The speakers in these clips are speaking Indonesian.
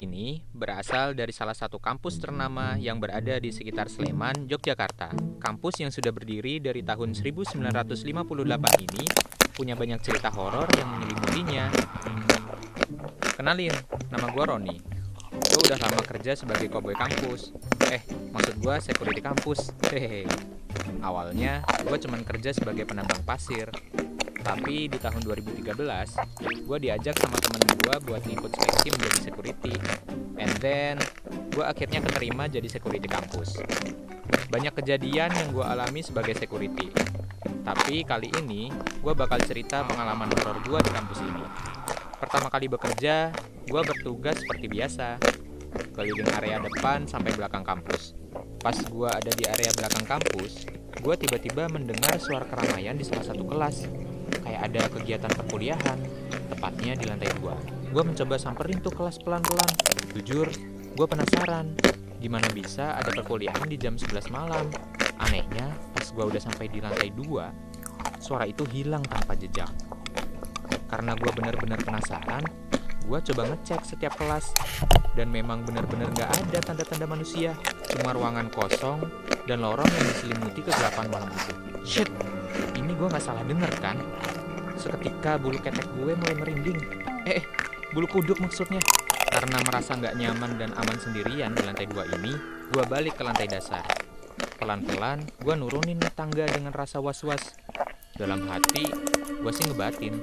Ini berasal dari salah satu kampus ternama yang berada di sekitar Sleman, Yogyakarta. Kampus yang sudah berdiri dari tahun 1958 ini punya banyak cerita horor yang menyelimutinya. Kenalin, nama gue Roni. Gue udah lama kerja sebagai koboi kampus. Maksud gue security kampus. Hehehe. Awalnya gue cuman kerja sebagai penambang pasir. Tapi di tahun 2013, gue diajak sama temen gue buat ikut seleksi menjadi security. And then, gue akhirnya keterima jadi security kampus. Banyak kejadian yang gue alami sebagai security. Tapi kali ini, gue bakal cerita pengalaman horor gue di kampus ini. Pertama kali bekerja, gue bertugas seperti biasa. Keliling area depan sampai belakang kampus. Pas gue ada di area belakang kampus, gue tiba-tiba mendengar suara keramaian di salah satu kelas. Kayak ada kegiatan perkuliahan, tepatnya di lantai 2. Gue mencoba samperin tuh kelas pelan-pelan. Jujur, gue penasaran, gimana bisa ada perkuliahan di jam 11 malam. Anehnya, pas gue udah sampai di lantai 2, suara itu hilang tanpa jejak. Karena gue benar-benar penasaran, gue coba ngecek setiap kelas. Dan memang benar-benar gak ada tanda-tanda manusia. Cuma ruangan kosong dan lorong yang diselimuti kegelapan malam itu. Shit, ini gue gak salah denger kan? Seketika bulu ketek gue mulai merinding. Bulu kuduk maksudnya. Karena merasa gak nyaman dan aman sendirian di lantai 2 ini, gue balik ke lantai dasar. Pelan-pelan, gue nurunin tangga dengan rasa was-was. Dalam hati, gue sih ngebatin,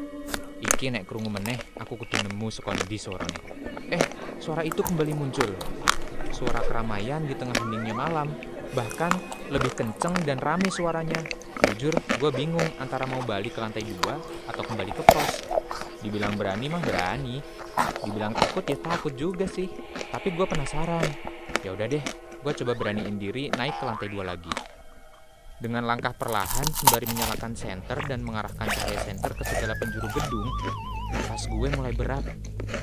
iki nek krungu meneh, aku kudu nemu sekone di sorone. Suara itu kembali muncul. Suara keramaian di tengah heningnya malam. Bahkan lebih kenceng dan rame suaranya. Jujur, gue bingung antara mau balik ke lantai 2 atau kembali ke pos. Dibilang berani mah berani, dibilang takut ya takut juga sih. Tapi gue penasaran. Ya udah deh, gue coba beraniin diri naik ke lantai 2 lagi. Dengan langkah perlahan sembari menyalakan senter dan mengarahkan cahaya senter ke segala penjuru gedung, nafas gue mulai berat.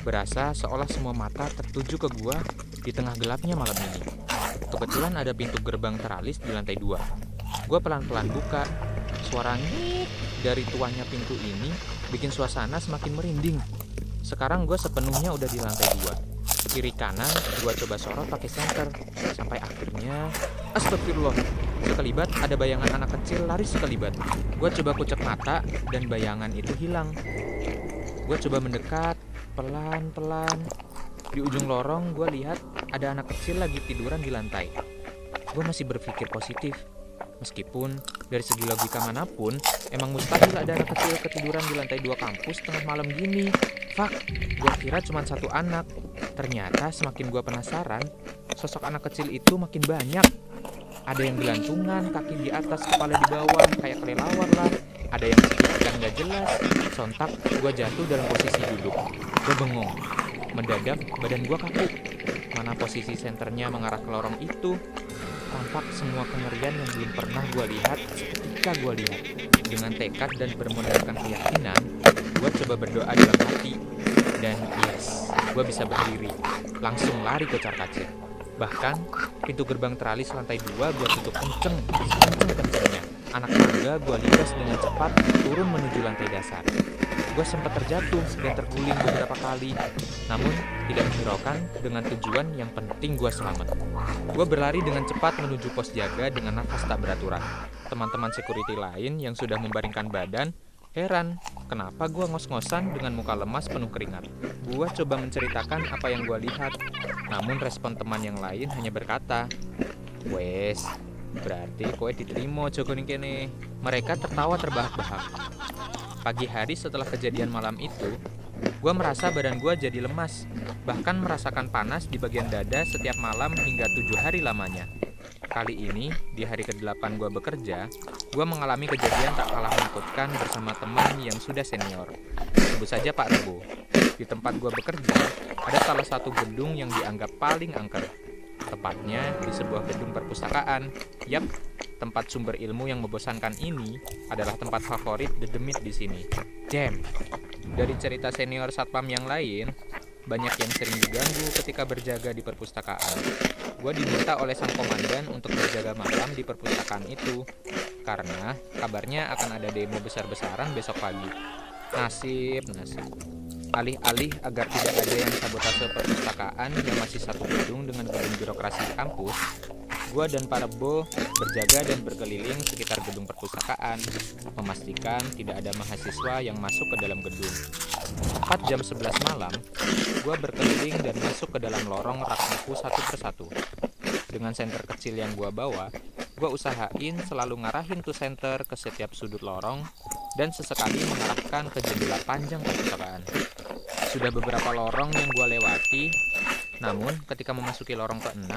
Berasa seolah semua mata tertuju ke gue di tengah gelapnya malam ini. Kebetulan ada pintu gerbang teralis di lantai 2. Gue pelan-pelan buka. Suara ngik dari tuahnya pintu ini bikin suasana semakin merinding. Sekarang gue sepenuhnya udah di lantai 2. Kiri kanan gue coba sorot pakai senter. Sampai akhirnya, astagfirullah, sekelibat ada bayangan anak kecil lari sekelibat. Gue coba kucek mata dan bayangan itu hilang. Gue coba mendekat pelan-pelan. Di ujung lorong gue lihat ada anak kecil lagi tiduran di lantai. Gue masih berpikir positif. Meskipun dari segi logika manapun, emang mustahil ada anak kecil ketiduran di lantai 2 kampus tengah malam gini. Fuck, gue kira cuma satu anak. Ternyata semakin gue penasaran, sosok anak kecil itu makin banyak. Ada yang gelantungan, kaki di atas, kepala di bawah, kayak kelelawar lah. Ada yang sekitar gak jelas. Sontak, gue jatuh dalam posisi duduk. Gue bengong. Mendadak, badan gue kaku. Mana posisi senternya mengarah ke lorong itu. Tampak semua kengerian yang belum pernah gue lihat seketika gue lihat. Dengan tekad dan bermodalkan keyakinan, gue coba berdoa dalam hati. Dan yes, gue bisa berdiri. Langsung lari ke kacir. Bahkan, pintu gerbang teralis lantai 2 gue tutup kenceng, sekenceng-kencengnya. Anak tangga gue lintas dengan cepat turun menuju lantai dasar. Gue sempat terjatuh dan terguling beberapa kali, namun tidak menghiraukan dengan tujuan yang penting gue selamat. Gue berlari dengan cepat menuju pos jaga dengan nafas tak beraturan. Teman-teman security lain yang sudah membaringkan badan heran, kenapa gue ngos-ngosan dengan muka lemas penuh keringat. Gue coba menceritakan apa yang gue lihat, namun respon teman yang lain hanya berkata, "Wes, berarti kowe diterima jogo ning kene." Mereka tertawa terbahak-bahak. Pagi hari setelah kejadian malam itu, gue merasa badan gue jadi lemas, bahkan merasakan panas di bagian dada setiap malam hingga 7 hari lamanya. Kali ini, di hari ke-8 gue bekerja, gue mengalami kejadian tak kalah menakutkan bersama teman yang sudah senior. Sebut saja Pak Rebo. Di tempat gue bekerja, ada salah satu gedung yang dianggap paling angker. Tepatnya di sebuah gedung perpustakaan. Yap, tempat sumber ilmu yang membosankan ini adalah tempat favorit The Demit di sini. Damn. Dari cerita senior satpam yang lain, banyak yang sering diganggu ketika berjaga di perpustakaan. Gue diminta oleh sang komandan untuk berjaga malam di perpustakaan itu, karena kabarnya akan ada demo besar-besaran besok pagi. Nasib. Alih-alih agar tidak ada yang sabotase perpustakaan yang masih satu gedung dengan gedung birokrasi kampus, gua dan para Rebo berjaga dan berkeliling sekitar gedung perpustakaan, memastikan tidak ada mahasiswa yang masuk ke dalam gedung. Tepat jam 11 malam, gua berkeliling dan masuk ke dalam lorong rak buku satu persatu. Dengan senter kecil yang gua bawa, gua usahain selalu ngarahin tuh senter ke setiap sudut lorong dan sesekali mengarahkan ke jendela panjang perpustakaan. Sudah beberapa lorong yang gua lewati, namun ketika memasuki lorong ke-6,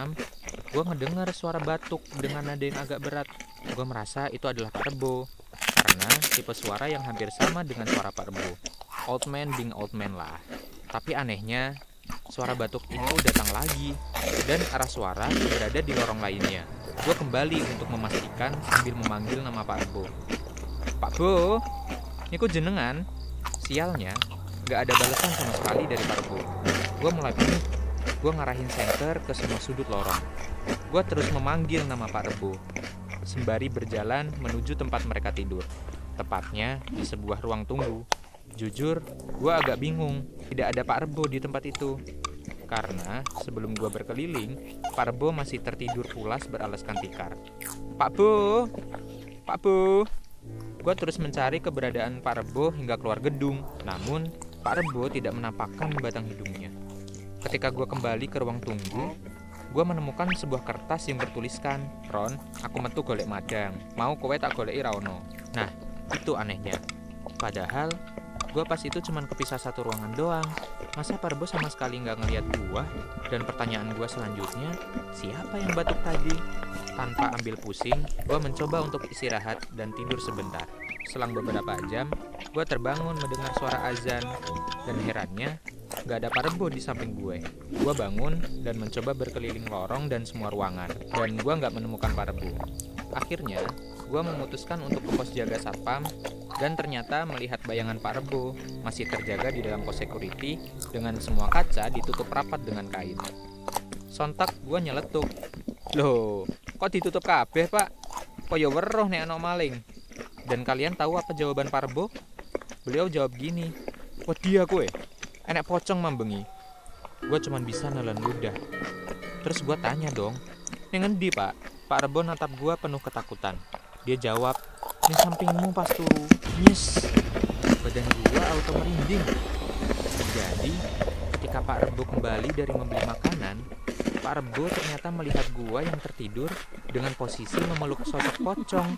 gua ngedengar suara batuk dengan nada yang agak berat. Gua merasa itu adalah Pak Rebo, karena tipe suara yang hampir sama dengan suara Pak Rebo. Old man being old man lah. Tapi anehnya, suara batuk itu datang lagi, dan arah suara berada di lorong lainnya. Gua kembali untuk memastikan sambil memanggil nama Pak Rebo. Pak Bo, niku jenengan? Sialnya, gak ada balasan sama sekali dari Pak Rebo. Gua mulai panik. Gua ngarahin senter ke semua sudut lorong. Gua terus memanggil nama Pak Rebo, sembari berjalan menuju tempat mereka tidur, tepatnya di sebuah ruang tunggu. Jujur, gua agak bingung tidak ada Pak Rebo di tempat itu, karena sebelum gua berkeliling, Pak Rebo masih tertidur pulas beralaskan tikar. Pak Bo, Pak Bo. Gua terus mencari keberadaan Pak Rebo hingga keluar gedung, namun Pak Rebo tidak menampakkan batang hidungnya. Ketika gue kembali ke ruang tunggu, gue menemukan sebuah kertas yang bertuliskan, "Ron, aku metu golek madang, mau kowe tak goleki ra ono." Nah, itu anehnya. Padahal, gue pas itu cuman kepisah satu ruangan doang. Masa Pak Rebo sama sekali nggak ngeliat gue? Dan pertanyaan gue selanjutnya, siapa yang batuk tadi? Tanpa ambil pusing, gue mencoba untuk istirahat dan tidur sebentar. Selang beberapa jam, gue terbangun mendengar suara azan, dan herannya, gak ada Pak Rebo di samping gue. Gue bangun dan mencoba berkeliling lorong dan semua ruangan, dan gue gak menemukan Pak Rebo. Akhirnya, gue memutuskan untuk ke pos jaga satpam, dan ternyata melihat bayangan Pak Rebo masih terjaga di dalam pos security dengan semua kaca ditutup rapat dengan kain. Sontak gue nyeletuk, "Loh, kok ditutup kabeh, Pak? Koyo weruh nek ana maling." Dan kalian tahu apa jawaban Pak Rebo? Beliau jawab gini, "Wedi aku enek pocong mambengi." Gue cuman bisa nelen ludah. Terus gue tanya dong, "Ning endi, Pak?" Pak Rebo natap gue penuh ketakutan. Dia jawab, "Ning sampingmu pas turu." Nyes. Badan gue auto merinding. Jadi, ketika Pak Rebo kembali dari membeli makanan, Pak Rebo ternyata melihat gue yang tertidur dengan posisi memeluk sosok pocong.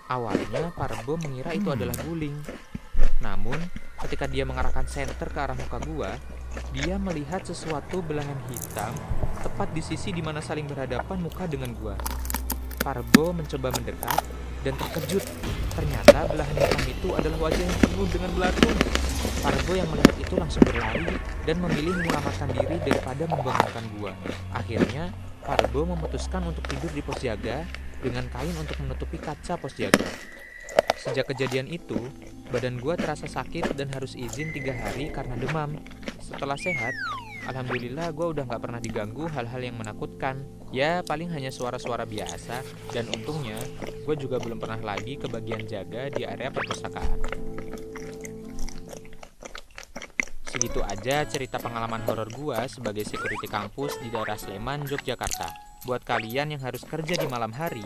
Awalnya Pak Rebo mengira itu adalah guling. Namun, ketika dia mengarahkan senter ke arah muka gua, dia melihat sesuatu belahan hitam tepat di sisi di mana saling berhadapan muka dengan gua. Pak Rebo mencoba mendekat dan terkejut. Ternyata belahan hitam itu adalah wajah yang penuh dengan belatung. Pak Rebo yang melihat itu langsung berlari dan memilih menyelamatkan diri daripada membangunkan gua. Akhirnya, Pak Rebo memutuskan untuk tidur di pos jaga dengan kain untuk menutupi kaca pos jaga. Sejak kejadian itu, badan gue terasa sakit dan harus izin 3 hari karena demam. Setelah sehat, alhamdulillah gue udah gak pernah diganggu hal-hal yang menakutkan. Ya paling hanya suara-suara biasa, dan untungnya gue juga belum pernah lagi ke bagian jaga di area perpustakaan. Segitu aja cerita pengalaman horor gue sebagai security kampus di daerah Sleman, Yogyakarta. Buat kalian yang harus kerja di malam hari,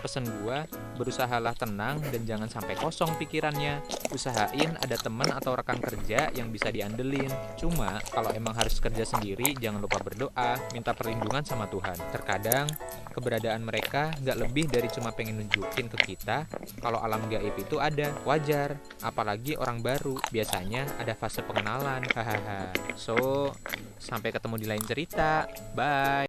pesen gua, berusahalah tenang dan jangan sampai kosong pikirannya. Usahain ada teman atau rekan kerja yang bisa diandelin. Cuma, kalau emang harus kerja sendiri, jangan lupa berdoa, minta perlindungan sama Tuhan. Terkadang, keberadaan mereka nggak lebih dari cuma pengen nunjukin ke kita kalau alam gaib itu ada. Wajar, apalagi orang baru, biasanya ada fase pengenalan. Hahaha. So, sampai ketemu di lain cerita. Bye.